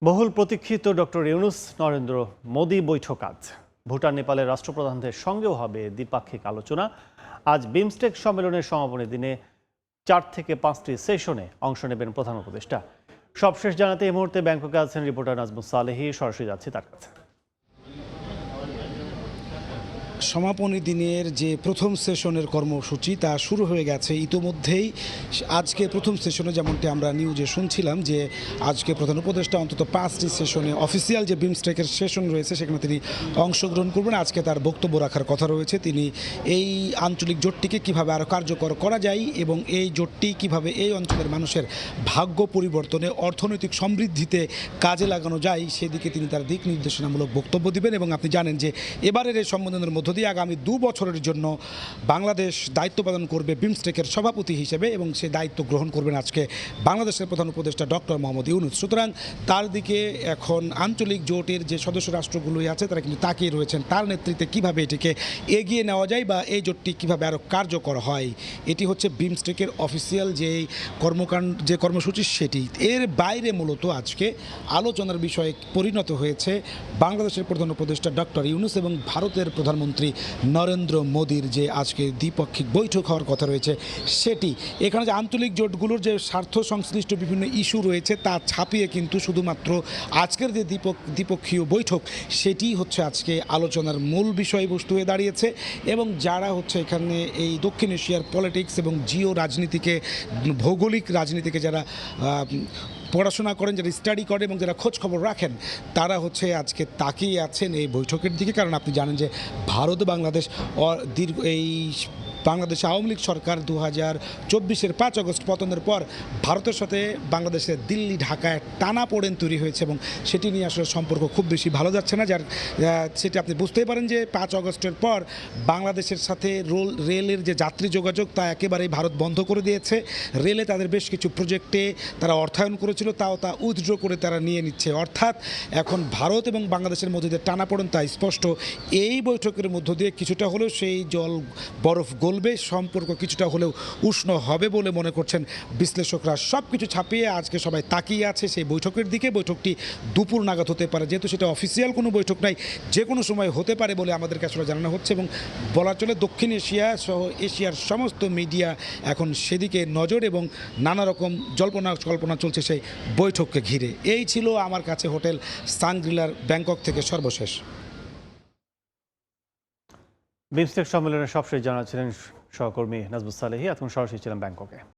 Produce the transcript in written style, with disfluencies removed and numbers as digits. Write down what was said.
বহুল প্রতীক্ষিত ডক্টর ইউনূস নরেন্দ্র মোদি বৈঠক আজ ভুটান নেপালের রাষ্ট্রপ্রধানদের সঙ্গেও হবে দ্বিপাক্ষিক আলোচনা। আজ বিমস্টেক সম্মেলনের সমাপনী দিনে 4 থেকে 5টি সেশনে অংশ নেবেন প্রধান উপদেষ্টা। সবশেষ জানাতে এই মুহূর্তে ব্যাংককে আছেন রিপোর্টার নাজমুস সালেহী, সরাসরি যাচ্ছে তার কাছে। সমাপনী দিনের যে প্রথম সেশনের কর্মসূচি তা শুরু হয়ে গেছে ইতোমধ্যেই। আজকে প্রথম সেশনে যেমনটি আমরা নিউজে শুনছিলাম যে আজকে প্রধান উপদেষ্টা অন্তত 5টি সেশনে অফিসিয়াল যে বিমস্টেকের সেশন রয়েছে সেখানে তিনি অংশগ্রহণ করবেন। আজকে তার বক্তব্য রাখার কথা রয়েছে। তিনি এই আঞ্চলিক জোটটিকে কিভাবে আরও কার্যকর করা যায় এবং এই জোটটি কিভাবে এই অঞ্চলের মানুষের ভাগ্য পরিবর্তনে, অর্থনৈতিক সমৃদ্ধিতে কাজে লাগানো যায় সেদিকে তিনি তার দিক নির্দেশনামূলক বক্তব্য দিবেন। এবং আপনি জানেন যে এবারের এই সম্মেলনের মধ্য দিয়ে আগামী 2 বছরের জন্য বাংলাদেশ দায়িত্ব পালন করবে বিমস্টেকের সভাপতি হিসেবে এবং সে দায়িত্ব গ্রহণ করবেন আজকে বাংলাদেশের প্রধান উপদেষ্টা ডক্টর মোহাম্মদ ইউনূস। সুতরাং তার দিকে এখন আঞ্চলিক জোটের যে সদস্য রাষ্ট্রগুলোই আছে তারা কিন্তু তাকিয়ে রয়েছেন তার নেতৃত্বে কিভাবে এটিকে এগিয়ে নেওয়া যায় বা এই জোটটি কিভাবে আরও কার্যকর হয়। এটি হচ্ছে বিমস্টেকের অফিসিয়াল যে কর্মসূচি সেটি। এর বাইরে মূলত আজকে আলোচনার বিষয়ে পরিণত হয়েছে বাংলাদেশের প্রধান উপদেষ্টা ডক্টর ইউনূস এবং ভারতের প্রধানমন্ত্রী নরেন্দ্র মোদির যে আজকে দ্বিপাক্ষিক বৈঠক হওয়ার কথা রয়েছে সেটি। এখানে যে আঞ্চলিক জোটগুলোর যে স্বার্থ সংশ্লিষ্ট বিভিন্ন ইস্যু রয়েছে তা ছাপিয়ে কিন্তু শুধুমাত্র আজকের যে দ্বিপক্ষীয় বৈঠক সেটি হচ্ছে আজকে আলোচনার মূল বিষয়বস্তু হয়ে দাঁড়িয়েছে। এবং যারা হচ্ছে এখানে এই দক্ষিণ এশিয়ার পলিটিক্স এবং জিও রাজনীতিকে, ভৌগোলিক রাজনীতিকে যারা পড়াশোনা করেন, যারা স্টাডি করেন এবং যারা খোঁজ খবর রাখেন তারা হচ্ছে আজকে তাকিয়ে আছেন এই বৈঠকের দিকে। কারণ আপনি জানেন যে ভারত বাংলাদেশ বাংলাদেশ আওয়ামী লীগ সরকার 2024-এর 5 আগস্ট পতনের পর ভারতের সাথে বাংলাদেশের দিল্লি ঢাকায় টানাপোড়েন তৈরি হয়েছে এবং সেটি নিয়ে আসলে সম্পর্ক খুব বেশি ভালো যাচ্ছে না। সেটি আপনি বুঝতেই পারেন যে 5 আগস্টের পর বাংলাদেশের সাথে রেলের যে যাত্রী যোগাযোগ তা একেবারেই ভারত বন্ধ করে দিয়েছে। রেলে তাদের বেশ কিছু প্রজেক্টে তারা অর্থায়ন করেছিল তা উইথড্র করে তারা নিয়ে নিচ্ছে। অর্থাৎ এখন ভারত এবং বাংলাদেশের মধ্যে যে টানাপোড়েন তা স্পষ্ট। এই বৈঠকের মধ্য দিয়ে কিছুটা হলেও সেই বরফ গলবে, সম্পর্ক কিছুটা হলেও উষ্ণ হবে বলে মনে করছেন বিশ্লেষকরা। সব কিছু ছাপিয়ে আজকে সবাই তাকিয়ে আছে সেই বৈঠকের দিকে। বৈঠকটি দুপুর নাগাদ হতে পারে, যেহেতু সেটা অফিসিয়াল কোনো বৈঠক নাই, যে কোনো সময় হতে পারে বলে আমাদেরকে আসলে জানানো হচ্ছে। এবং বলা চলে দক্ষিণ এশিয়া সহ এশিয়ার সমস্ত মিডিয়া এখন সেদিকে নজর এবং নানা রকম কল্পনা চলছে সেই বৈঠককে ঘিরে। এই ছিল আমার কাছে হোটেল সানগ্রিলার ব্যাংকক থেকে সর্বশেষ। বিমস্টেক সম্মেলনের সবশেষ জানাচ্ছিলেন সহকর্মী নাজমুস সালেহী। এখন সরাসরি ছিলাম ব্যাংককে।